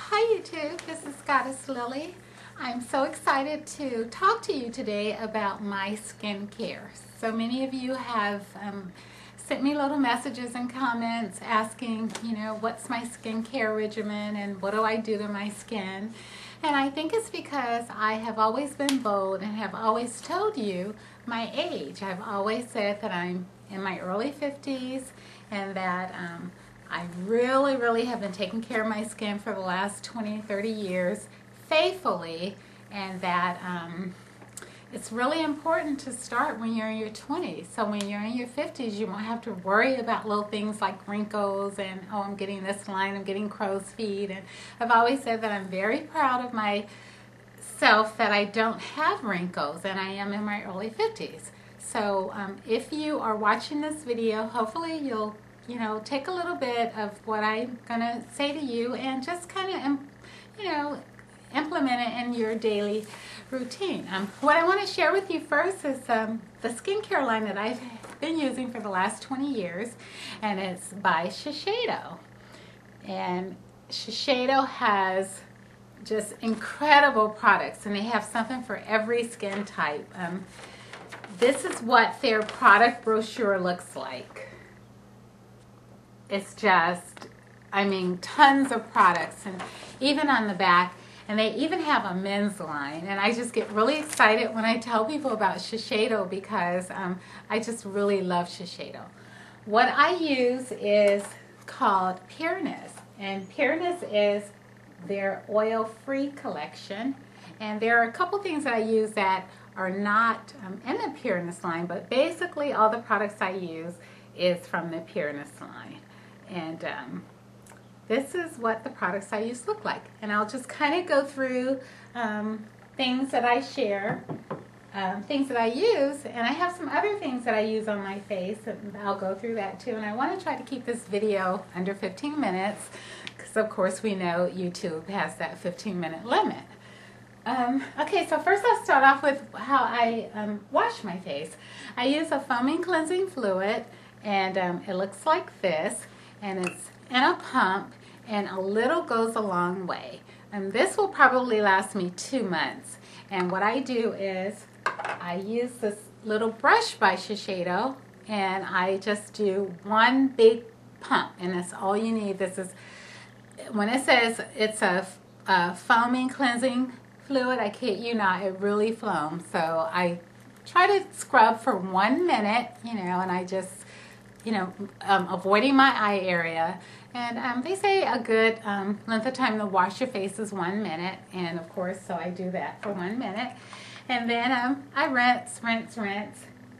Hi YouTube, this is Goddess Lily. I'm so excited to talk to you today about my skincare. So many of you have sent me little messages and comments asking, what's my skincare regimen and what do I do to my skin? And I think it's because I have always been bold and have always told you my age. I've always said that I'm in my early 50s and that I really have been taking care of my skin for the last 20, 30 years faithfully, and that it's really important to start when you're in your 20s. So when you're in your 50s, you won't have to worry about little things like wrinkles and, oh, I'm getting this line, I'm getting crow's feet. And I've always said that I'm very proud of myself that I don't have wrinkles, and I am in my early 50s. So if you are watching this video, hopefully you'll take a little bit of what I'm going to say to you and just kind of, implement it in your daily routine. What I want to share with you first is the skincare line that I've been using for the last 20 years, and it's by Sheshido. And Sheshido has just incredible products, and they have something for every skin type. This is what their product brochure looks like. It's just, tons of products, and even on the back, and they even have a men's line. And I just get really excited when I tell people about Sheshido because I just really love Sheshido. What I use is called Pureness, and Pureness is their oil-free collection. And there are a couple things that I use that are not in the Pureness line, but basically all the products I use is from the Pureness line. And this is what the products I use look like. And I'll just kind of go through things that I share, things that I use, and I have some other things that I use on my face, and I'll go through that too. And I want to try to keep this video under 15 minutes, because of course we know YouTube has that 15-minute limit. Okay, so first I'll start off with how I wash my face. I use a foaming cleansing fluid, and it looks like this, and it's in a pump, and a little goes a long way. And this will probably last me 2 months. And what I do is I use this little brush by Sheshido, and I just do one big pump, and that's all you need. This is, when it says it's a foaming cleansing fluid, I kid you not, it really foams. So I try to scrub for 1 minute, and I just, avoiding my eye area. And they say a good length of time to wash your face is 1 minute. And of course, so I do that for 1 minute. And then I rinse,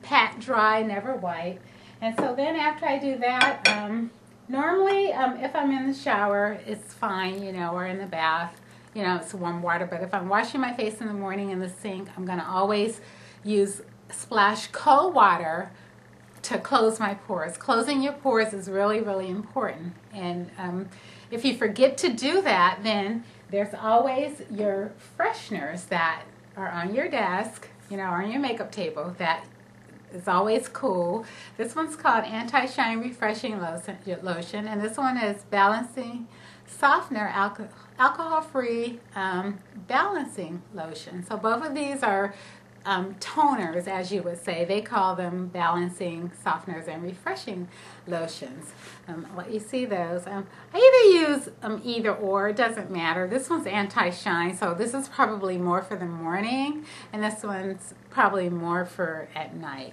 pat dry, never wipe. And so then after I do that, normally if I'm in the shower, it's fine, or in the bath, it's warm water. But if I'm washing my face in the morning in the sink, I'm going to always splash cold water to close my pores. Closing your pores is really important. And if you forget to do that, then there's always your fresheners that are on your desk, or on your makeup table. That is always cool. This one's called Anti-Shine Refreshing Lotion, and this one is Balancing Softener Alcohol-Free Balancing Lotion. So both of these are toners, as you would say. They call them balancing softeners and refreshing lotions. Let you see those. I either use either or, it doesn't matter. This one's anti-shine, so this is probably more for the morning, and this one's probably more for at night.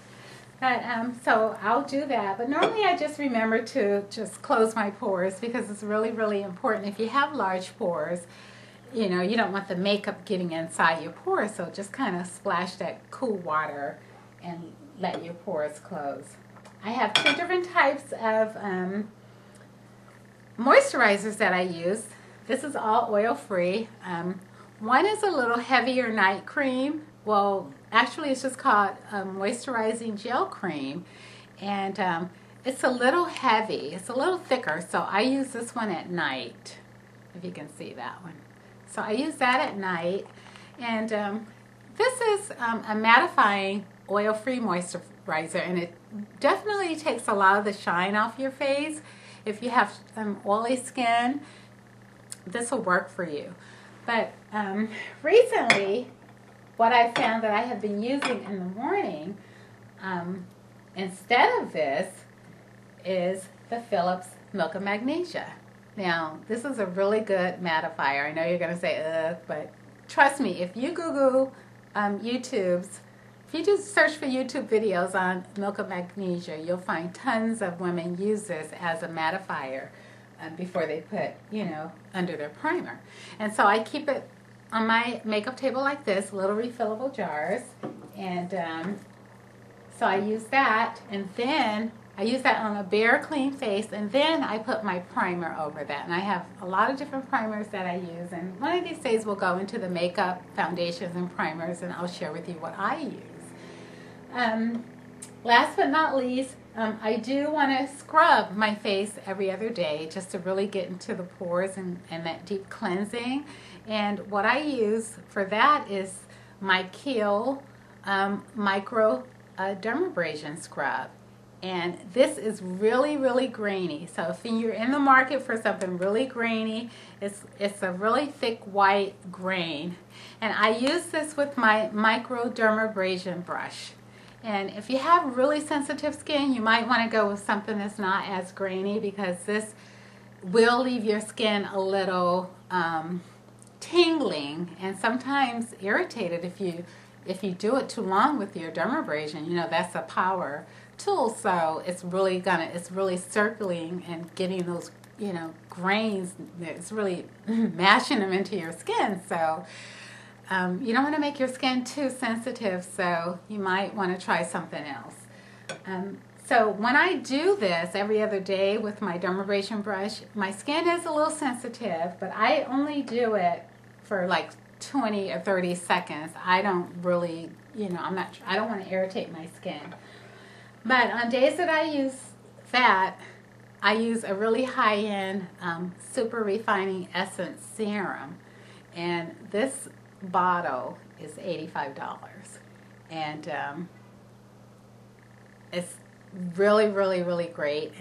But so I'll do that. But normally I just remember to just close my pores, because it's really important. If you have large pores, you don't want the makeup getting inside your pores, so just kind of splash that cool water and let your pores close. I have 2 different types of moisturizers that I use. This is all oil-free. One is a little heavier night cream. Well, actually it's just called moisturizing gel cream, and it's a little heavy. It's a little thicker, so I use this one at night, if you can see that one. So I use that at night, and this is a mattifying oil-free moisturizer, and it definitely takes a lot of the shine off your face. If you have oily skin, this will work for you. But recently, what I found that I have been using in the morning instead of this is the Philips Milk of Magnesia. Now, this is a really good mattifier. I know you're going to say, ugh, but trust me, if you Google YouTube's, if you just search for YouTube videos on Milk of Magnesia, you'll find tons of women use this as a mattifier before they put, you know, under their primer. And so I keep it on my makeup table like this, little refillable jars. And so I use that, and then I use that on a bare, clean face, and then I put my primer over that. And I have a lot of different primers that I use, and one of these days we'll go into the makeup foundations and primers, and I'll share with you what I use. Last but not least, I do want to scrub my face every other day just to really get into the pores and that deep cleansing. And what I use for that is my Kiehl Micro Dermabrasion Scrub. And this is really, really grainy. So if you're in the market for something really grainy, it's a really thick white grain. And I use this with my micro dermabrasion brush. And if you have really sensitive skin, you might want to go with something that's not as grainy, because this will leave your skin a little tingling and sometimes irritated if you do it too long with your dermabrasion. You know, that's a power tool, so it's really circling and getting those, you know, grains. It's really mashing them into your skin. So you don't want to make your skin too sensitive, so you might want to try something else. So when I do this every other day with my dermabrasion brush, my skin is a little sensitive, but I only do it for like 20 or 30 seconds. I don't really, you know, I don't want to irritate my skin. But on days that I use that, I use a really high-end super refining essence serum. And this bottle is $85. And it's really, really, really great.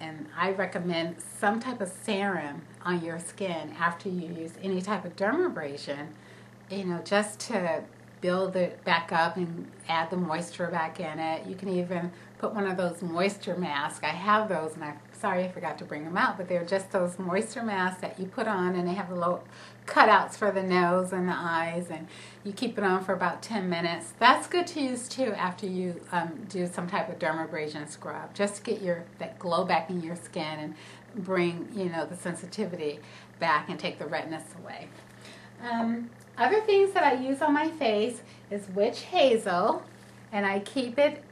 And I recommend some type of serum on your skin after you use any type of dermabrasion, you know, just to build it back up and add the moisture back in it. You can even put one of those moisture masks. I have those, and I'm sorry I forgot to bring them out, but they're just those moisture masks that you put on, and they have the little cutouts for the nose and the eyes, and you keep it on for about 10 minutes. That's good to use too after you do some type of dermabrasion scrub, just to get that glow back in your skin and bring, you know, the sensitivity back and take the redness away. Other things that I use on my face is Witch Hazel, and I keep it,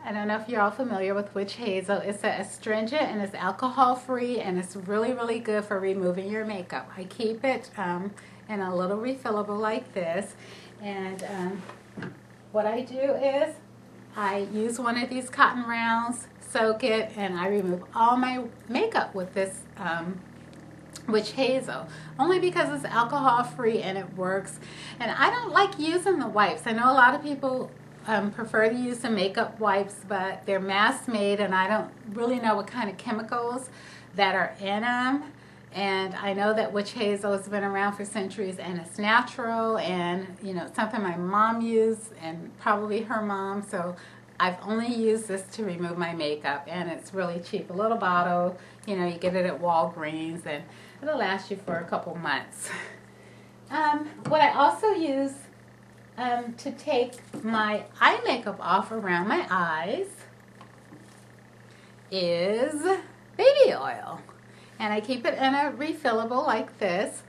I don't know if you're all familiar with Witch Hazel. It's astringent and it's alcohol free, and it's really, really good for removing your makeup. I keep it in a little refillable like this, and what I do is I use one of these cotton rounds, soak it, and I remove all my makeup with this Witch Hazel, only because it's alcohol free and it works. And I don't like using the wipes. I know a lot of people prefer to use the makeup wipes, but they're mass made, and I don't really know what kind of chemicals that are in them. And I know that Witch Hazel has been around for centuries, and it's natural, and you know, something my mom used and probably her mom. So I've only used this to remove my makeup, and it's really cheap. A little bottle, you know, you get it at Walgreens, and it'll last you for a couple months. What I also use to take my eye makeup off around my eyes is baby oil. And I keep it in a refillable like this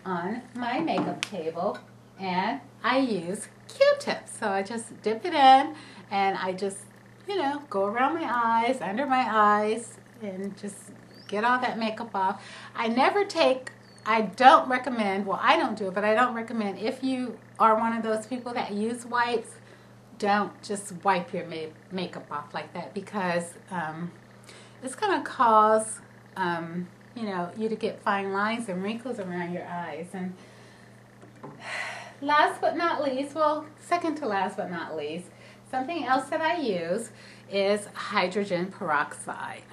on my makeup table, and I use Q-tips. So I just dip it in, and I just, you know, go around my eyes, under my eyes, and just get all that makeup off. I don't recommend, well, I don't do it, but I don't recommend, if you are one of those people that use wipes, don't just wipe your makeup off like that, because it's going to cause, you know, you to get fine lines and wrinkles around your eyes. And last but not least, well, second to last but not least, something else that I use is hydrogen peroxide.